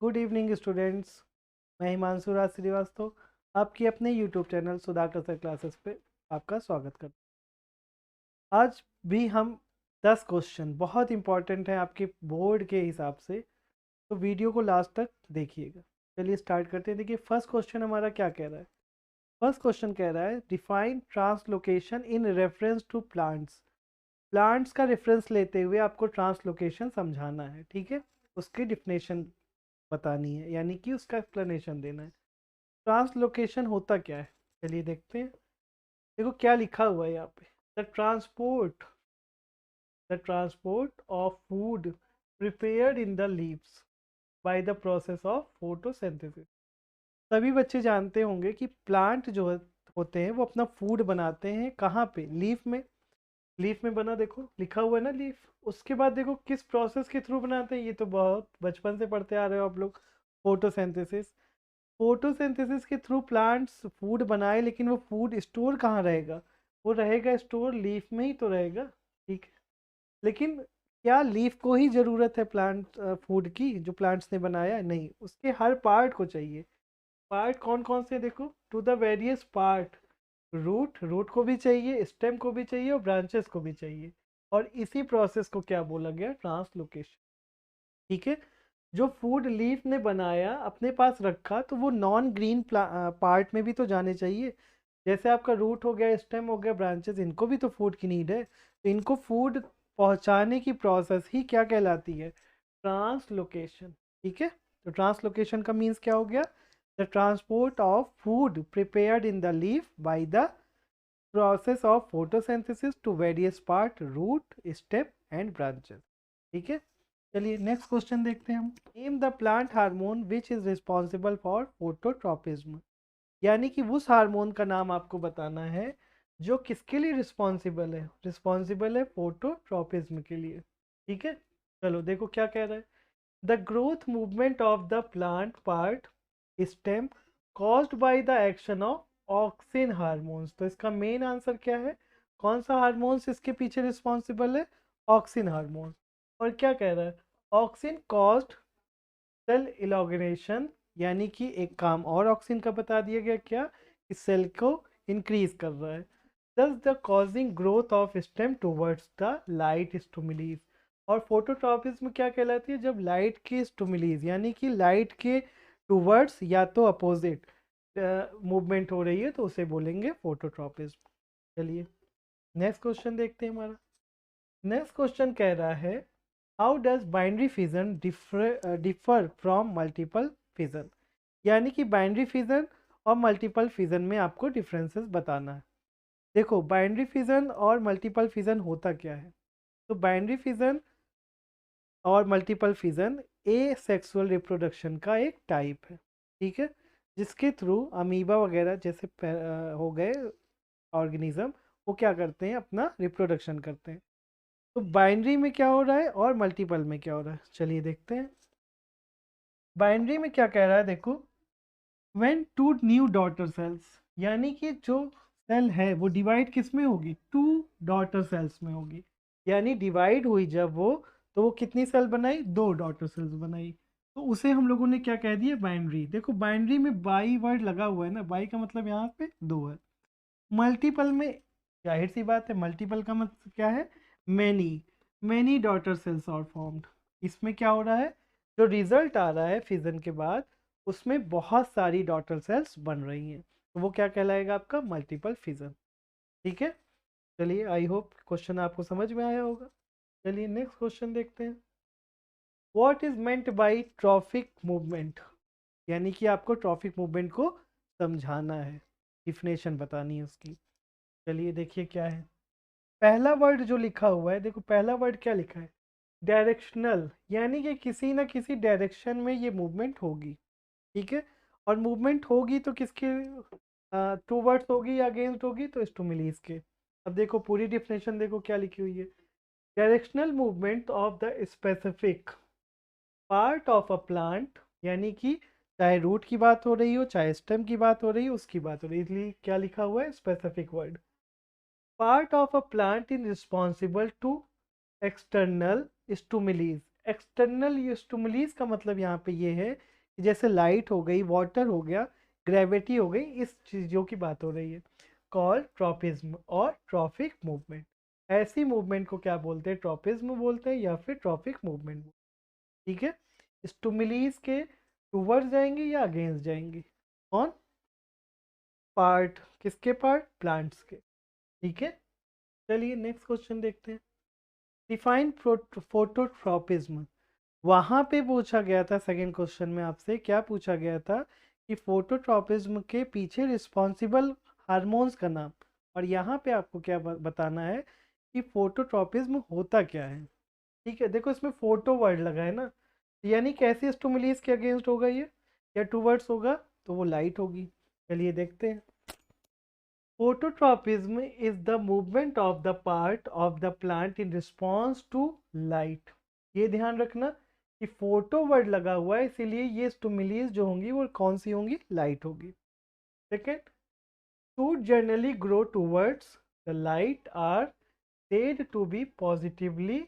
Good evening students. मैं हिमांशु राज श्रीवास्तव आपकी अपने YouTube channel Sudhakar sir classes पे आपका स्वागत करता हूँ। आज भी हम 10 क्वेश्चन बहुत इंपॉर्टेंट हैं आपके बोर्ड के हिसाब से, तो वीडियो को लास्ट तक देखिएगा। चलिए स्टार्ट करते हैं। देखिए फर्स्ट क्वेश्चन हमारा क्या कह रहा है। फर्स्ट क्वेश्चन कह रहा है define translocation in reference to plants. Plants का रेफरेंस लेते हुए आपको ट्रांसलोकेशन समझाना है, ठीक है। उसकी डिफिनेशन बतानी है, यानी कि उसका एक्सप्लेनेशन देना है। ट्रांसलोकेशन होता क्या है, चलिए देखते हैं। देखो क्या लिखा हुआ है यहाँ पे। The transport of food prepared in the leaves bye the process of photosynthesis. सभी बच्चे जानते होंगे कि प्लांट जो होते हैं वो अपना फूड बनाते हैं कहाँ पे, लीफ में। लीफ में बना, देखो लिखा हुआ है ना लीफ। उसके बाद देखो किस प्रोसेस के थ्रू बनाते हैं, ये तो बहुत बचपन से पढ़ते आ रहे हो आप लोग। फोटोसिंथेसिस। फोटोसिंथेसिस के थ्रू प्लांट्स फूड बनाए, लेकिन वो फूड स्टोर कहाँ रहेगा? वो रहेगा स्टोर लीफ में ही तो रहेगा, ठीक है। लेकिन क्या लीफ को ही ज़रूरत है प्लांट फूड की जो प्लांट्स ने बनाया है? नहीं, उसके हर पार्ट को चाहिए। पार्ट कौन कौन से देखो, to the various part. Root को भी चाहिए, स्टेम को भी चाहिए और ब्रांचेस को भी चाहिए। और इसी प्रोसेस को क्या बोला गया? ट्रांसलोकेशन, ठीक है। जो फूड लीफ ने बनाया अपने पास रखा, तो वो नॉन ग्रीन पार्ट में भी तो जाने चाहिए। जैसे आपका रूट हो गया, स्टेम हो गया, ब्रांचेस, इनको भी तो फूड की नीड है। तो इनको फूड पहुंचाने की प्रोसेस ही क्या कहलाती है? ट्रांसलोकेशन, ठीक है। तो ट्रांसलोकेशन का मीन्स क्या हो गया? The transport of food prepared in the leaf by the process of photosynthesis to various part, root, stem and branches, ठीक है। चलिए नेक्स्ट क्वेश्चन देखते हैं हम। Name the plant hormone which is responsible for phototropism. यानी कि उस hormone का नाम आपको बताना है जो किसके लिए रिस्पॉन्सिबल है? रिस्पॉन्सिबल है फोटोट्रॉपिज्म के लिए, ठीक है। चलो देखो क्या कह रहा है। The growth movement of the plant part stem caused by the action of auxin hormones. तो इसका मेन आंसर क्या है? कौन सा हार्मोन्स इसके पीछे रिस्पॉन्सिबल है? Auxin hormones. और क्या कह रहा है? ऑक्सिन कॉज्ड सेल इलॉगेशन, यानी कि एक काम और ऑक्सिन का बता दिया गया, क्या? इस सेल को इंक्रीज कर रहा है। Thus the causing growth of stem towards the light stimulus. और फोटोट्रॉपिज्म क्या कहलाती है? जब लाइट के स्टुमुलीज, यानी कि लाइट के टूवर्ड्स या तो अपोजिट मूवमेंट हो रही है, तो उसे बोलेंगे फोटोट्रॉपिज्म। चलिए नेक्स्ट क्वेश्चन देखते हैं हमारा। नेक्स्ट क्वेश्चन कह रहा है how does binary fission differ from multiple fission. यानी कि बाइनरी फिजन और मल्टीपल फिजन में आपको डिफरेंसेस बताना है। देखो बाइनरी फिजन और मल्टीपल फिजन होता क्या है। तो बाइनरी फिजन और मल्टीपल फिजन ए सेक्सुअल रिप्रोडक्शन का एक टाइप है, ठीक है। जिसके थ्रू अमीबा वगैरह जैसे हो गए ऑर्गेनिज्म, वो क्या करते हैं? अपना रिप्रोडक्शन करते हैं। तो बाइनरी में क्या हो रहा है और मल्टीपल में क्या हो रहा है, चलिए देखते हैं। बाइनरी में क्या कह रहा है, देखो। When two new daughter cells, यानी कि जो सेल है वो डिवाइड किस में होगी? टू डॉटर सेल्स में होगी। यानी डिवाइड हुई जब वो, तो वो कितनी सेल बनाई? दो डॉटर सेल्स बनाई। तो उसे हम लोगों ने क्या कह दिया? बाइनरी। देखो बाइनरी में बाई वर्ड लगा हुआ है ना, बाई का मतलब यहाँ पे दो है। मल्टीपल में जाहिर सी बात है, मल्टीपल का मतलब क्या है? Many. Many daughter cells are formed. इसमें क्या हो रहा है? जो रिजल्ट आ रहा है फिजन के बाद, उसमें बहुत सारी डॉटर सेल्स बन रही हैं, तो वो क्या कहलाएगा? आपका मल्टीपल फिजन, ठीक है। चलिए आई होप क्वेश्चन आपको समझ में आया होगा। चलिए नेक्स्ट क्वेश्चन देखते हैं। What is meant by trophic movement. यानी कि आपको ट्रॉफिक मूवमेंट को समझाना है, डिफिनेशन बतानी है उसकी। चलिए देखिए क्या है। पहला वर्ड जो लिखा हुआ है, देखो पहला वर्ड क्या लिखा है? डायरेक्शनल, यानी कि किसी ना किसी डायरेक्शन में ये मूवमेंट होगी, ठीक है। और मूवमेंट होगी तो किसके टूवर्ड्स होगी या अगेंस्ट होगी? तो स्टुमुलीज के। अब देखो पूरी डिफिनेशन देखो क्या लिखी हुई है। Directional movement of the specific part of a plant, यानी कि चाहे रूट की बात हो रही हो, चाहे स्टेम की बात हो रही हो, उसकी बात हो रही है, इसलिए क्या लिखा हुआ है? Specific word. Part of a plant is responsible to external stimuli external stimuli का मतलब यहाँ पे ये है कि जैसे लाइट हो गई, वाटर हो गया, ग्रेविटी हो गई, इस चीज़ों की बात हो रही है। कॉल ट्रॉपिज्म और ट्रॉफिक मूवमेंट, ऐसी मूवमेंट को क्या बोलते हैं? ट्रॉपिज्म बोलते हैं या फिर ट्रॉफिक मूवमेंट। ठीक है, स्टिमुलीज के टूवर्ड्स जाएंगे या अगेंस्ट जाएंगे? ऑन पार्ट, किसके पार्ट? प्लांट्स के। ठीक है, चलिए नेक्स्ट क्वेश्चन देखते हैं। Define phototropism. वहां पे पूछा गया था सेकंड क्वेश्चन में आपसे, क्या पूछा गया था कि फोटोट्रॉपिज्म के पीछे रिस्पॉन्सिबल हार्मोन्स का नाम, और यहाँ पे आपको क्या बताना है कि फोटोट्रॉपिज्म होता क्या है। ठीक है, देखो इसमें फोटो वर्ड लगा है ना, यानी कैसे स्टिमुलीज के अगेंस्ट होगा ये, या टूवर्ड्स होगा, तो वो लाइट होगी। चलिए देखते हैं। Phototropism is the movement of the part of the plant in response to light। ये ध्यान रखना कि फोटो वर्ड लगा हुआ है, इसीलिए ये स्टिमुलीज जो होंगी वो कौन सी होंगी? लाइट होगी। Second, should generally grow towards the light are said to be positively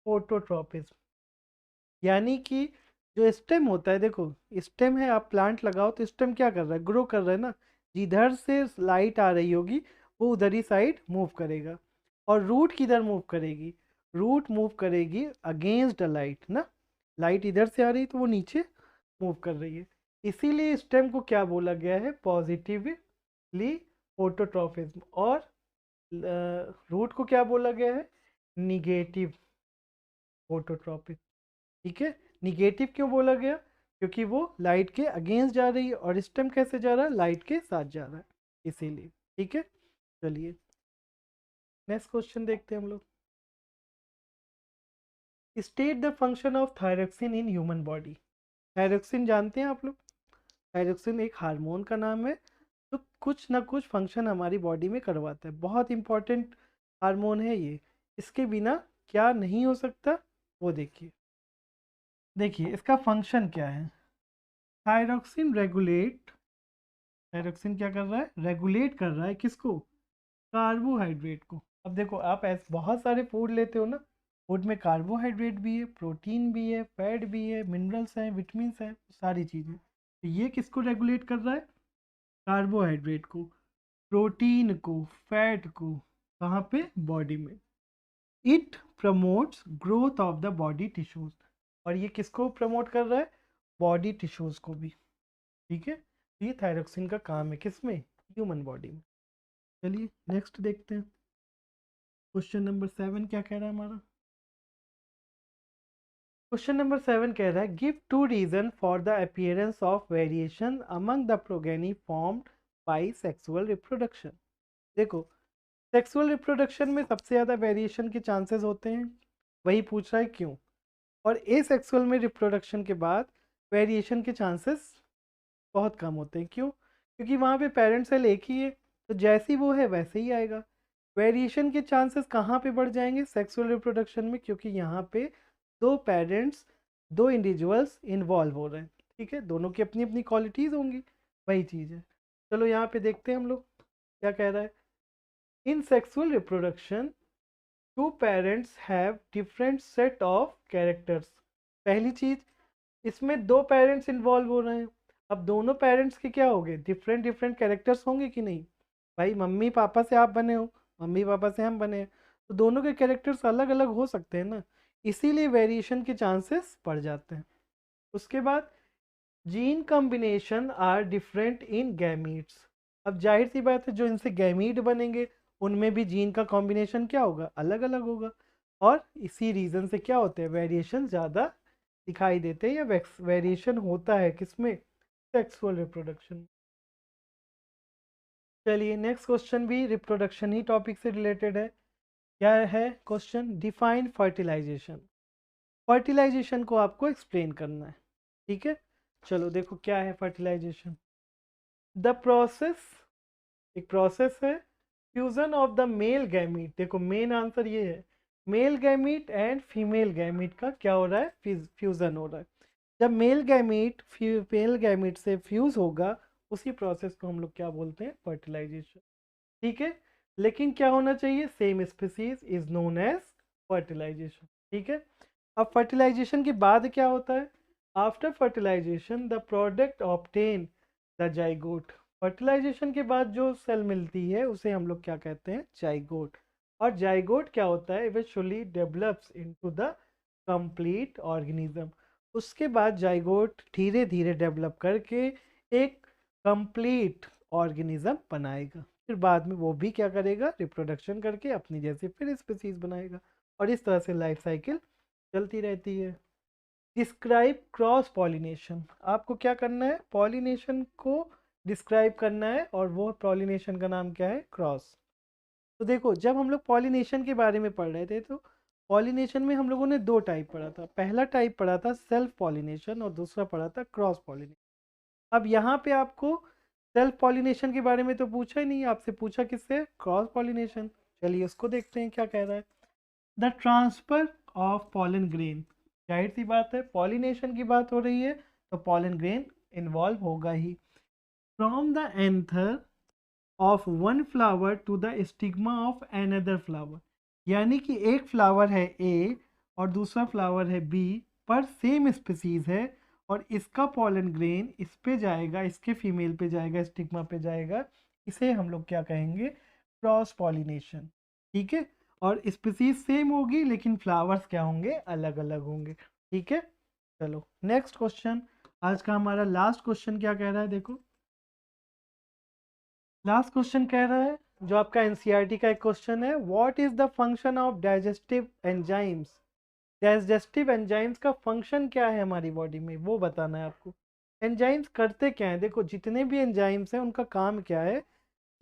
phototropism। यानी कि जो स्टेम होता है, देखो स्टेम है, आप प्लांट लगाओ तो स्टेम क्या कर रहा है? ग्रो कर रहा है ना, जिधर से लाइट आ रही होगी वो उधर ही साइड मूव करेगा। और रूट किधर मूव करेगी? रूट मूव करेगी अगेंस्ट द लाइट ना, लाइट इधर से आ रही तो वो नीचे मूव कर रही है। इसीलिए स्टेम को क्या बोला गया है? Positively phototropism. और रूट को क्या बोला गया है? Negative phototropism. ठीक है, निगेटिव क्यों बोला गया? क्योंकि वो लाइट के अगेंस्ट जा रही है, और स्टेम कैसे जा रहा है? लाइट के साथ जा रहा है, इसीलिए। ठीक है, चलिए नेक्स्ट क्वेश्चन देखते हैं हम लोग। State the function of thyroxine in human body. Thyroxine जानते हैं आप लोग? थायरोक्सिन एक हार्मोन का नाम है जो कुछ ना कुछ फंक्शन हमारी बॉडी में करवाता है। बहुत इंपॉर्टेंट हार्मोन है ये, इसके बिना क्या नहीं हो सकता वो देखिए। देखिए इसका फंक्शन क्या है। थायरोक्सिन रेगुलेट, थायरोक्सिन क्या कर रहा है? रेगुलेट कर रहा है किसको? कार्बोहाइड्रेट को। अब देखो आप ऐसे बहुत सारे फूड लेते हो ना, फूड में कार्बोहाइड्रेट भी है, प्रोटीन भी है, फैट भी है, मिनरल्स हैं, विटामिन्स हैं, सारी चीज़ें। तो ये किसको रेगुलेट कर रहा है? कार्बोहाइड्रेट को, प्रोटीन को, फैट को। कहाँ पे? बॉडी में। It promotes growth of the body tissues, और ये किसको प्रमोट कर रहा है? बॉडी टिश्यूज को भी। ठीक है, ये थायरोक्सिन का काम है किसमें? ह्यूमन बॉडी में। चलिए नेक्स्ट देखते हैं। क्वेश्चन नंबर 7 क्या कह रहा है हमारा? क्वेश्चन नंबर 7 कह रहा है give 2 reason for the appearance of variation among the progeny formed by sexual reproduction. देखो सेक्सुअल रिप्रोडक्शन में सबसे ज़्यादा वेरिएशन के चांसेस होते हैं, वही पूछ रहा है क्यों। और ए सेक्सुअल में रिप्रोडक्शन के बाद वेरिएशन के चांसेस बहुत कम होते हैं। क्यों? क्योंकि वहाँ पे पेरेंट सेल एक ही है, तो जैसी वो है वैसे ही आएगा। वेरिएशन के चांसेस कहाँ पे बढ़ जाएंगे? सेक्सुअल रिप्रोडक्शन में, क्योंकि यहाँ पे दो पेरेंट्स, दो इंडिविजुअल्स इन्वॉल्व हो रहे हैं। ठीक है, दोनों की अपनी अपनी क्वालिटीज़ होंगी, वही चीज़ है। चलो यहाँ पे देखते हैं हम लोग क्या कह रहा है। In sexual reproduction two parents have different set of characters. पहली चीज़, इसमें दो पेरेंट्स इन्वॉल्व हो रहे हैं। अब दोनों पेरेंट्स के क्या होंगे? डिफरेंट डिफरेंट कैरेक्टर्स होंगे कि नहीं? भाई मम्मी पापा से आप बने हो, मम्मी पापा से हम बने हैं, तो दोनों के कैरेक्टर्स अलग अलग हो सकते हैं ना, इसीलिए वेरिएशन के चांसेस बढ़ जाते हैं। उसके बाद gene combination are different in gametes. अब जाहिर सी बात है जो इनसे गैमीट बनेंगे उनमें भी जीन का कॉम्बिनेशन क्या होगा? अलग अलग होगा। और इसी रीज़न से क्या होते हैं? वेरिएशन ज़्यादा दिखाई देते हैं, या वेरिएशन होता है किसमें? Sexual reproduction. चलिए नेक्स्ट क्वेश्चन भी रिप्रोडक्शन ही टॉपिक से रिलेटेड है। क्या है क्वेश्चन? Define fertilisation. फर्टिलाइजेशन को आपको एक्सप्लेन करना है। ठीक है, चलो देखो क्या है फर्टिलाइजेशन। द प्रोसेस, एक प्रोसेस है fusion of the male gamete. देखो मेन आंसर ये है, male gamete and female gamete का क्या हो रहा है? फ्यूजन हो रहा है। जब मेल गैमीट फीमेल गैमीट से फ्यूज होगा, उसी प्रोसेस को हम लोग क्या बोलते हैं? फर्टिलाइजेशन। ठीक है, लेकिन क्या होना चाहिए? Same species is known as fertilization. ठीक है, अब फर्टिलाइजेशन के बाद क्या होता है? After fertilization the product obtain the zygote. Fertilization के बाद जो सेल मिलती है उसे हम लोग क्या कहते हैं? जाइगोट। और जाइगोट क्या होता है? Eventually develops into the complete organism. उसके बाद जाइगोट धीरे धीरे डेवलप करके एक कंप्लीट ऑर्गेनिज्म बनाएगा। फिर बाद में वो भी क्या करेगा? रिप्रोडक्शन करके अपनी जैसे फिर स्पीसीज बनाएगा। और इस तरह से लाइफ साइकिल चलती रहती है। Describe cross pollination. आपको क्या करना है? पॉलिनेशन को डिस्क्राइब करना है, और वो पॉलिनेशन का नाम क्या है? क्रॉस। तो देखो, जब हम लोग पॉलिनेशन के बारे में पढ़ रहे थे तो पॉलिनेशन में हम लोगों ने दो टाइप पढ़ा था। पहला टाइप पढ़ा था सेल्फ पॉलिनेशन और दूसरा पढ़ा था क्रॉस पॉलिनेशन। अब यहाँ पे आपको सेल्फ पॉलिनेशन के बारे में तो पूछा ही नहीं, आपसे पूछा किससे? Cross pollination. चलिए उसको देखते हैं क्या कह रहा है। The transfer of pollen grain. जाहिर सी बात है, पॉलिनेशन की बात हो रही है तो पॉलन ग्रेन इन्वॉल्व होगा ही। From the anther of one flower to the stigma of another flower. यानी कि एक फ्लावर है ए और दूसरा फ्लावर है बी, पर सेम स्पीसीज है, और इसका पॉलन ग्रेन इस पे जाएगा, इसके फीमेल पे जाएगा, स्टिग्मा पे जाएगा। इसे हम लोग क्या कहेंगे? Cross pollination. ठीक है। और स्पीसीज सेम होगी लेकिन फ्लावर्स क्या होंगे? अलग अलग होंगे। ठीक है। चलो नेक्स्ट क्वेश्चन। आज का हमारा लास्ट क्वेश्चन क्या कह रहा है? देखो, लास्ट क्वेश्चन कह रहा है, जो आपका एनसीईआरटी का एक क्वेश्चन है, what is the function of digestive enzymes. Digestive enzymes का फंक्शन क्या है हमारी बॉडी में, वो बताना है आपको। एंजाइम्स करते क्या है? देखो, जितने भी एंजाइम्स हैं उनका काम क्या है?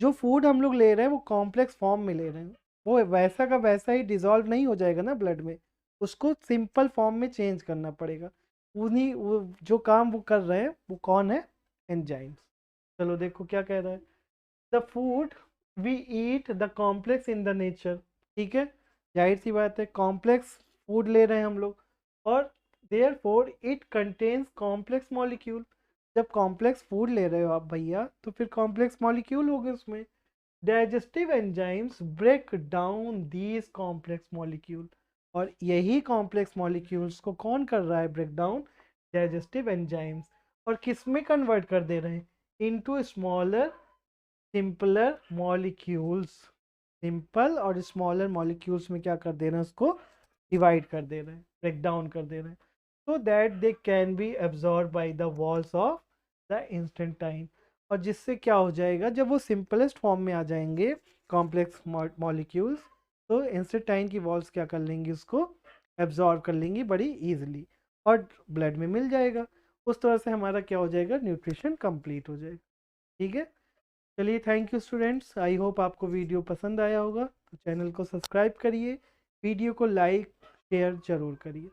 जो फूड हम लोग ले रहे हैं वो कॉम्प्लेक्स फॉर्म में ले रहे हैं, वो वैसा का वैसा ही डिजॉल्व नहीं हो जाएगा ना ब्लड में, उसको सिंपल फॉर्म में चेंज करना पड़ेगा। उन्हीं वो जो काम वो कर रहे हैं वो कौन है? एंजाइम्स। चलो देखो क्या कह रहा है। The food we eat the complex in the nature. ठीक है, जाहिर सी बात है, कॉम्प्लेक्स फूड ले रहे हैं हम लोग, और therefore it contains complex molecule. जब कॉम्प्लेक्स फूड ले रहे हो आप भैया, तो फिर कॉम्प्लेक्स मॉलिक्यूल होंगे उसमें। Digestive enzymes break down these complex molecule. और यही कॉम्प्लेक्स मॉलिक्यूल्स को कौन कर रहा है ब्रेक डाउन? Digestive enzymes. और किस में कन्वर्ट कर दे रहे हैं? Into smaller simpler molecules. Simple और स्मॉलर मॉलिक्यूल्स में क्या कर दे रहे हैं? उसको डिवाइड कर दे रहे हैं, ब्रेक डाउन कर दे रहे हैं, so that they can be absorbed by the walls of the इंस्टेंटाइन। और जिससे क्या हो जाएगा, जब वो सिंपलेस्ट फॉर्म में आ जाएंगे कॉम्प्लेक्स मॉलिक्यूल्स, तो इंस्टेंटाइन की वॉल्स क्या कर लेंगी? उसको एब्जॉर्ब कर लेंगी बड़ी इजीली, और ब्लड में मिल जाएगा। उस तरह से हमारा क्या हो जाएगा? न्यूट्रिशन कंप्लीट हो जाएगा। ठीक है। चलिए, thank you students. I hope आपको वीडियो पसंद आया होगा। तो चैनल को सब्सक्राइब करिए, वीडियो को लाइक शेयर ज़रूर करिए।